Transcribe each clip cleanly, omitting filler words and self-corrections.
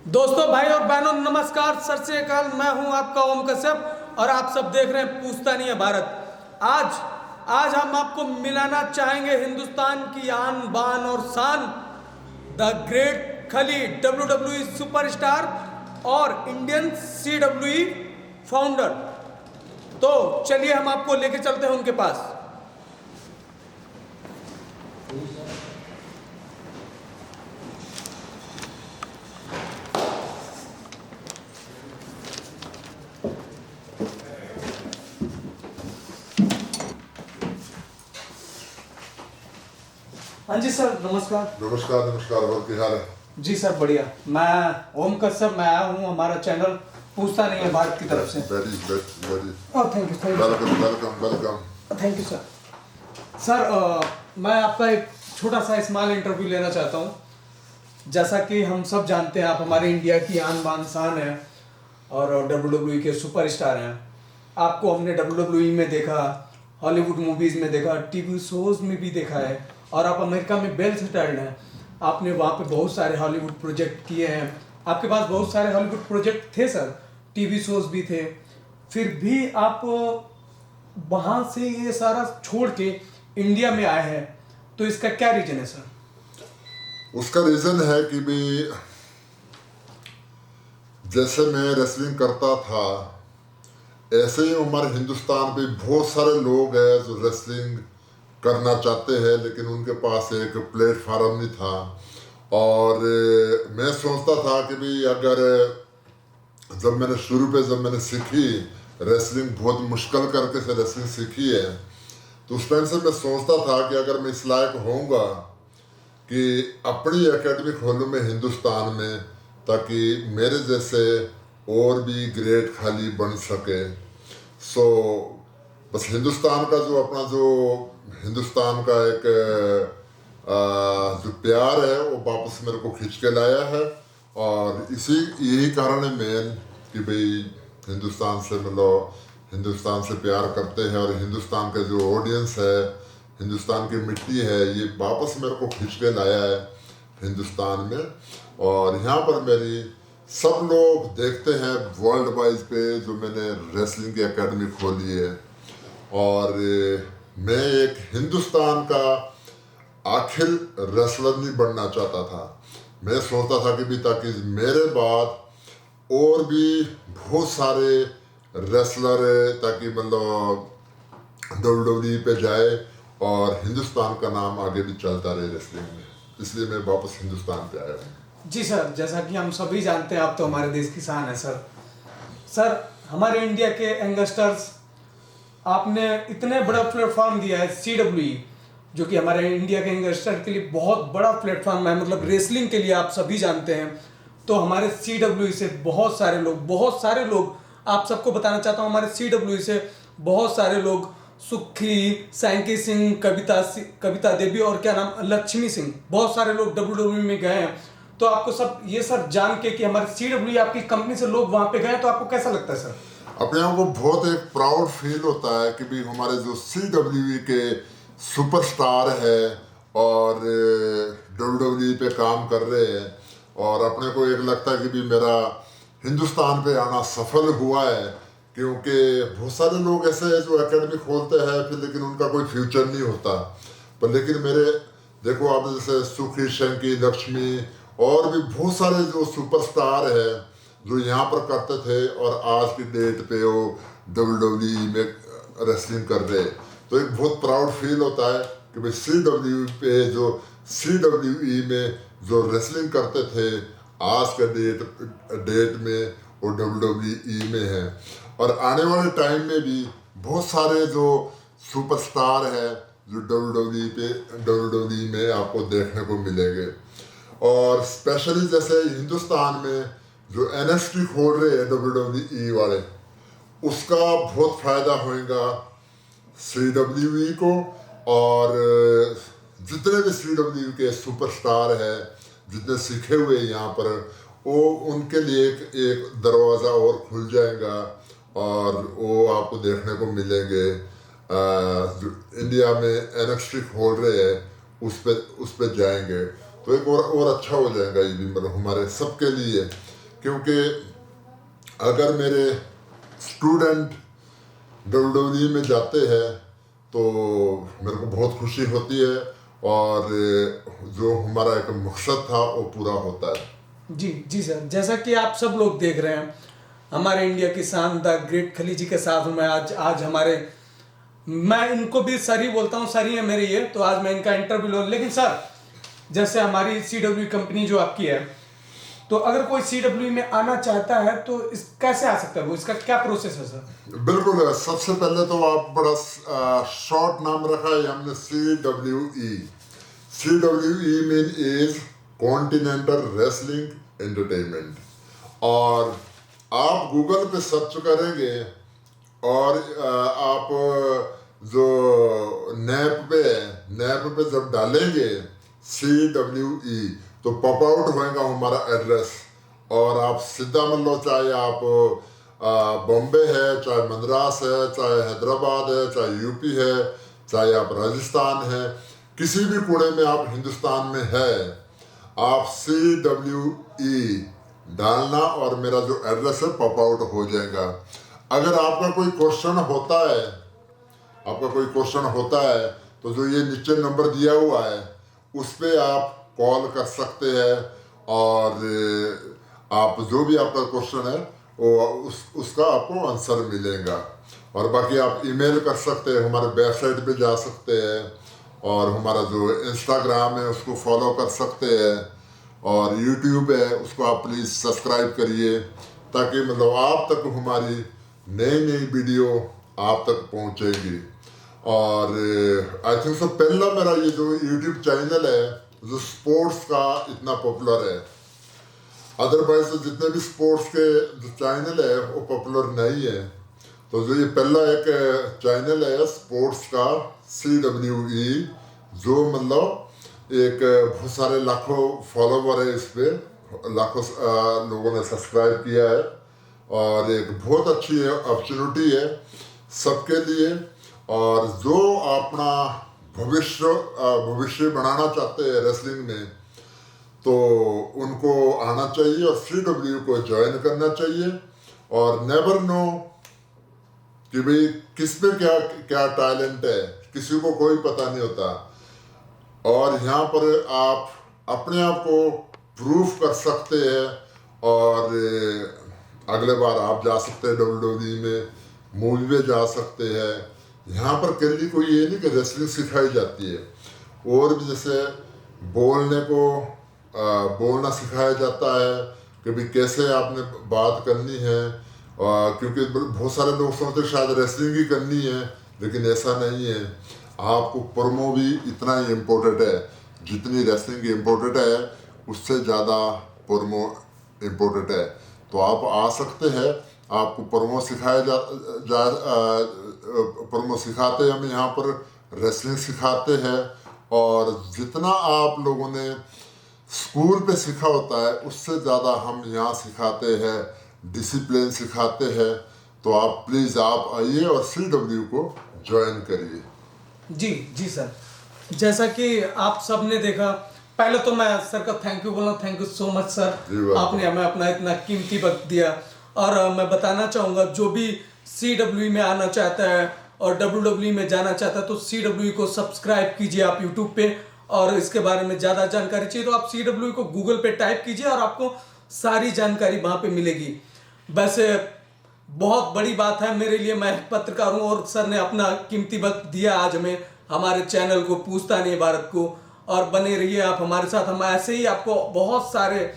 दोस्तों, भाई और बहनों, नमस्कार, सत श्री अकाल। मैं हूं आपका ओम कश्यप और आप सब देख रहे हैं पूछता नहीं है भारत। आज आज हम आपको मिलाना चाहेंगे हिंदुस्तान की आन बान और शान, द ग्रेट खली, WWE सुपरस्टार और इंडियन CWE फाउंडर। तो चलिए हम आपको लेके चलते हैं उनके पास। हाँ जी सर, नमस्कार। नमस्कार नमस्कार। और क्या हाल है? जी सर, बढ़िया। मैं ओम कश्यप, मैं आया हूँ हमारा चैनल पूछता नहीं है भारत की तरफ से। Very thank you welcome welcome welcome. Thank you sir. मैं आपका एक छोटा सा स्मॉल इंटरव्यू लेना चाहता हूँ। जैसा कि हम सब जानते हैं, आप हमारे इंडिया की आन बान शान है और WWE के सुपरस्टार हैं। आपको हमने WWE में देखा, हॉलीवुड मूवीज़ में देखा, टीवी शोज़ में भी देखा है और आप अमेरिका में वेल सेटल्ड हैं। आपने वहाँ पे बहुत सारे हॉलीवुड प्रोजेक्ट किए हैं, आपके पास बहुत सारे हॉलीवुड प्रोजेक्ट थे सर, टीवी शोज़ भी थे। फिर भी आप वहाँ से ये सारा छोड़ के इंडिया में आए हैं, तो इसका क्या रीज़न है सर? उसका रीज़न है कि भी जैसे मैं रेसलिंग करता था, ऐसे ही हमारे हिंदुस्तान पे बहुत सारे लोग हैं जो रेसलिंग करना चाहते हैं, लेकिन उनके पास एक प्लेटफार्म नहीं था। और मैं सोचता था कि भी अगर जब मैंने सीखी रेसलिंग, बहुत मुश्किल करके से रेसलिंग सीखी है, तो उस टाइम से मैं सोचता था कि अगर मैं इस लायक होऊंगा कि अपनी एकेडमी खोलूँ मैं हिंदुस्तान में, ताकि मेरे जैसे और भी ग्रेट खाली बन सके। सो बस हिंदुस्तान का जो हिंदुस्तान का एक जो प्यार है वो वापस मेरे को खींच के लाया है। और यही कारण है मेन कि भाई हिंदुस्तान से प्यार करते हैं, और हिंदुस्तान का जो ऑडियंस है, हिंदुस्तान की मिट्टी है, ये वापस मेरे को खींच के लाया है हिंदुस्तान में। और यहाँ पर मेरी सब लोग देखते हैं वर्ल्ड वाइज पे जो मैंने रेसलिंग की एकेडमी खोली है। और मैं एक हिंदुस्तान का आखिर रेसलर नहीं बनना चाहता था। मैं सोचता था कि भी ताकि मेरे बाद और भी बहुत सारे रेसलर ताकि मतलब WWE पे जाए और हिंदुस्तान का नाम आगे भी चलता रहे रेसलिंग में। इसलिए मैं वापस हिंदुस्तान पे आया हूँ। जी सर, जैसा कि हम सभी जानते हैं, आप तो हमारे देश की शान है सर। सर, हमारे इंडिया के यंगस्टर्स, आपने इतने बड़ा प्लेटफॉर्म दिया है CWE, जो कि हमारे इंडिया के यंगस्टर के लिए बहुत बड़ा प्लेटफॉर्म है, मतलब रेसलिंग के लिए आप सभी जानते हैं। तो हमारे CWE से बहुत सारे लोग, आप सबको बताना चाहता हूँ, हमारे CWE से बहुत सारे लोग, सुखी, सैंकी सिंह, कविता देवी और क्या नाम, लक्ष्मी सिंह, बहुत सारे लोग WWE में गए हैं। तो आपको सब ये सर जान के कि हमारे CWE आपकी कंपनी से लोग वहाँ पे गए, तो आपको कैसा लगता है सर? अपने आप को बहुत एक प्राउड फील होता है कि भी हमारे जो CWE के सुपरस्टार है और WWE पे काम कर रहे हैं, और अपने को एक लगता है कि भी मेरा हिंदुस्तान पे आना सफल हुआ है। क्योंकि बहुत सारे लोग ऐसे हैं जो एकेडमी खोलते हैं फिर, लेकिन उनका कोई फ्यूचर नहीं होता। पर लेकिन मेरे देखो, आप जैसे सुखी, शंकी, लक्ष्मी और भी बहुत सारे जो सुपरस्टार है जो यहाँ पर करते थे और आज की डेट पे वो WWE में रेसलिंग कर रहे, तो एक बहुत प्राउड फील होता है कि भाई CWE में जो रेसलिंग करते थे आज के डेट में वो WWE में है। और आने वाले टाइम में भी बहुत सारे जो सुपरस्टार है जो WWE में आपको देखने को मिलेंगे। और स्पेशली जैसे हिंदुस्तान में जो NXT खोल रहे हैं WWE वाले, उसका बहुत फायदा होगा CWE को। और जितने भी CWE के सुपरस्टार है, जितने सीखे हुए यहाँ पर, वो उनके लिए एक दरवाज़ा और खुल जाएगा और वो आपको देखने को मिलेंगे। जो इंडिया में NXT खोल रहे हैं उस पे जाएंगे, तो एक और अच्छा हो जाएगा ये भी, मतलब हमारे सबके लिए। क्योंकि अगर मेरे स्टूडेंट WWE में जाते हैं तो मेरे को बहुत खुशी होती है और जो हमारा एक मकसद था वो पूरा होता है। जी जी सर, जैसा कि आप सब लोग देख रहे हैं, हमारे इंडिया की शान द ग्रेट खली जी के साथ मैं आज हमारे, मैं इनको भी सर ही बोलता हूँ, सर ही है मेरे ये, तो आज मैं इनका इंटरव्यू लूँ। लेकिन सर, जैसे हमारी CW कंपनी जो आपकी है, तो अगर कोई CW में आना चाहता है तो इस कैसे आ सकता है, वो इसका क्या प्रोसेस है सर? बिल्कुल, सबसे पहले तो आप बड़ा शॉर्ट नाम रखा है हमने CWE। CWE mean is continental wrestling entertainment. और आप गूगल पे सर्च करेंगे और आप जो नैप पे जब डालेंगे CWE तो पॉप आउट होएगा हमारा एड्रेस, और आप सीधा मतलब चाहे आप बॉम्बे है, चाहे मद्रास है, चाहे हैदराबाद है, चाहे यूपी है, चाहे आप राजस्थान है, किसी भी कोने में आप हिंदुस्तान में है, आप CWE डालना और मेरा जो एड्रेस है पॉप आउट हो जाएगा। अगर आपका कोई क्वेश्चन होता है तो जो ये नीचे नंबर दिया हुआ है उस पर आप कॉल कर सकते हैं और आप जो भी आपका क्वेश्चन है वो उसका आपको आंसर मिलेगा। और बाकी आप ईमेल कर सकते हैं, हमारे वेबसाइट पे जा सकते हैं, और हमारा जो इंस्टाग्राम है उसको फॉलो कर सकते हैं, और यूट्यूब है उसको आप प्लीज़ सब्सक्राइब करिए ताकि मतलब आप तक हमारी नई वीडियो आप तक पहुंचेगी। और आई थिंक सो पहला मेरा ये जो यूट्यूब चैनल है जो स्पोर्ट्स का इतना पॉपुलर है, अदरवाइज तो जितने भी स्पोर्ट्स के जो चैनल है वो पॉपुलर नहीं है। तो जो ये पहला एक चैनल है स्पोर्ट्स का CWE, जो मतलब एक बहुत सारे लाखों फॉलोवर है, इस पर लाखों लोगों ने सब्सक्राइब किया है, और एक बहुत अच्छी अपॉर्चुनिटी है सबके लिए। और जो अपना भविष्य बनाना चाहते हैं रेसलिंग में तो उनको आना चाहिए और CW को ज्वाइन करना चाहिए। और नेवर नो कि भाई किस पे क्या क्या टैलेंट है, किसी को कोई पता नहीं होता, और यहाँ पर आप अपने आप को प्रूफ कर सकते हैं और अगले बार आप जा सकते हैं WWE में, मूवी में जा सकते हैं। यहाँ पर केवल कोई ये नहीं कि रेसलिंग सिखाई जाती है, और भी जैसे बोलना सिखाया जाता है कि भाई कैसे आपने बात करनी है, क्योंकि बहुत सारे लोग सोचते हैं शायद रेसलिंग ही करनी है, लेकिन ऐसा नहीं है। आपको प्रोमो भी इतना ही इम्पोर्टेंट है, जितनी रेसलिंग इम्पोर्टेंट है उससे ज़्यादा प्रोमो इम्पोर्टेंट है। तो आप आ सकते हैं, आपको प्रोमो प्रोमो सिखाते हैं, हम यहाँ पर रेसलिंग सिखाते हैं, और जितना आप लोगों ने स्कूल पे सीखा होता है उससे ज़्यादा हम यहाँ सिखाते हैं, डिसिप्लिन सिखाते हैं। तो आप प्लीज़ आप आइए और CW को ज्वाइन करिए। जी जी सर, जैसा कि आप सब ने देखा, पहले तो मैं सर का थैंक यू बोलना, thank you so much sir, आपने हमें अपना इतना कीमती वक्त दिया। और मैं बताना चाहूँगा जो भी CW में आना चाहता है और WWE में जाना चाहता है तो CW को सब्सक्राइब कीजिए आप यूट्यूब पे, और इसके बारे में ज़्यादा जानकारी चाहिए तो आप CW को गूगल पे टाइप कीजिए और आपको सारी जानकारी वहाँ पे मिलेगी। वैसे बहुत बड़ी बात है मेरे लिए, मैं पत्रकार हूँ और सर ने अपना कीमती वक्त दिया आज हमें, हमारे चैनल को पूछता नहीं भारत को। और बने रहिए आप हमारे साथ, हम ऐसे ही आपको बहुत सारे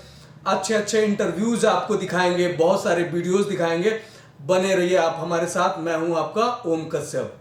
अच्छे इंटरव्यूज आपको दिखाएंगे, बहुत सारे वीडियोस दिखाएंगे। बने रहिए आप हमारे साथ। मैं हूं आपका ओम कश्यप।